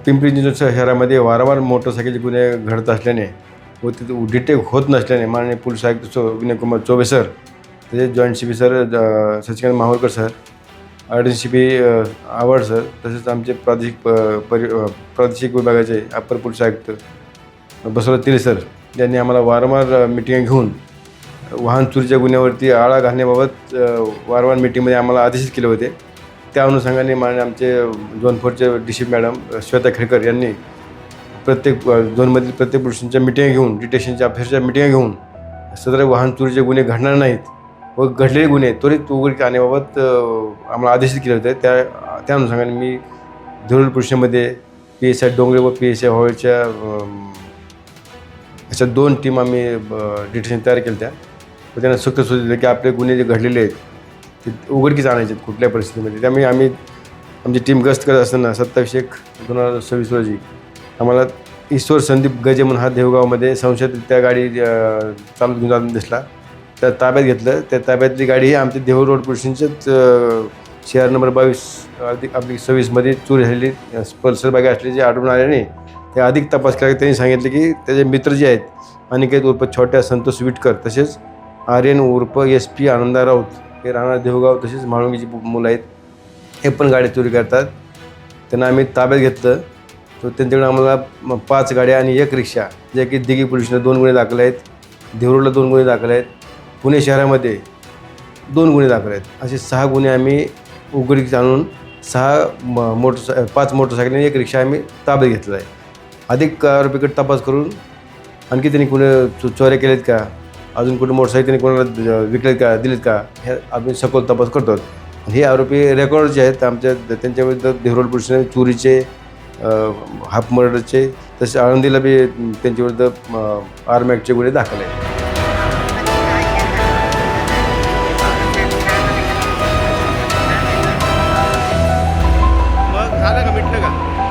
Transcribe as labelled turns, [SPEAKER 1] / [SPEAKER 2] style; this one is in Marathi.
[SPEAKER 1] पिंपरी चिंचवड शहरामध्ये वारंवार मोटरसायकलचे गुन्हे घडत असल्याने व तिथे डिटेक्ट होत नसल्याने माननीय पोलीस आयुक्त विनयकुमार चौबे सर, तसेच joint C P sir Shashikant Mahurkar sir, C P Awad sir, तसेच आमचे प्रादेशिक विभागाचे अप्पर पोलीस आयुक्त बसवराज तिले सर यांनी आम्हाला वारंवार मिटिंग घेऊन वाहन चोरीच्या गुन्ह्यावरती आळा घालण्याबाबत वारंवार मिटिंगमध्ये आम्हाला आदेशित केले होते। त्या अनुषंगाने माननीय आमचे झोन 4चे डी.सी. मॅडम श्वेता खेडकर यांनी प्रत्येक झोनमधील प्रत्येक पोलिसांच्या मिटिंग घेऊन, डिटेक्शनच्या ऑफिसरच्या मिटिंग घेऊन सदर वाहन चोरीचे गुन्हे घडणार नाहीत व घडलेले गुन्हे त्वरित उघडकीस आणण्याबाबत आम्हाला आदेशित केले होते। त्या अनुषंगाने मी देऊळ पोलिसांमध्ये PSI डोंगरे व PSI हॉलच्या अशा 2 टीम आम्ही डिटेक्शन तयार केल्या त्या व त्यांना सक्त सूचना दिली की आपले गुन्हे जे घडलेले आहेत ते उघडकीस आणायचे कुठल्या परिस्थितीमध्ये। त्यामुळे आम्ही आमची टीम गस्त करत असताना 27/1/2026 रोजी आम्हाला ईश्वर संदीप गजे म्हणून हा देवगावमध्ये संशयितरित्या गाडी चालू घेऊन जाताना दिसला। त्या ताब्यात घेतलं। त्या ताब्यातली गाडी ही आमच्या देहू रोड पोलिसांच्याच शहर नंबर 22/26 मध्ये चोरी झालेली पल्सर बाईक असल्याचे आढळून आल्याने ते अधिक तपास केला। त्यांनी सांगितले की त्याचे मित्र जे आहेत अनिकेत उर्फ छोट्या संतोष विटकर, तसेच आर्यन उर्फ SP आनंदा राऊत हे राहणार देवगाव, तसेच म्हाळुंगीची मुलं आहेत, हे पण गाडी चोरी करतात। त्यांना आम्ही ताब्यात घेतलं। तर त्यांच्याकडे आम्हाला 5 गाड्या आणि 1 रिक्षा, जे की दिघी पोलिसांना 2 गुन्हे दाखल आहेत, देवरूडला 2 गुन्हे दाखल आहेत, पुणे शहरामध्ये 2 गुन्हे दाखल आहेत, असे 6 गुन्हे आम्ही उघडकीस आणून 5 मोटरसायकल आणि 1 रिक्षा आम्ही ताब्यात घेतलेला आहे। अधिक आरोपीकडे तपास करून आणखी त्यांनी कुणी चोऱ्या केल्यात का, अजून कुठे मोटरसायकल त्यांनी कोणाला विकलेत का, दिलेत का, हे आम्ही सखोल तपास करतो। हे आरोपी रेकॉर्ड जे आहेत आमच्या त्यांच्याविरुद्ध देहरोड पोलिसांनी चोरीचे, हाफ मर्डरचे, तसेच आळंदीला बी त्यांच्याविरुद्ध आर्म ॲक्टचे गुन्हे दाखल आहेत।
[SPEAKER 2] मग झालं का, मिटलं का?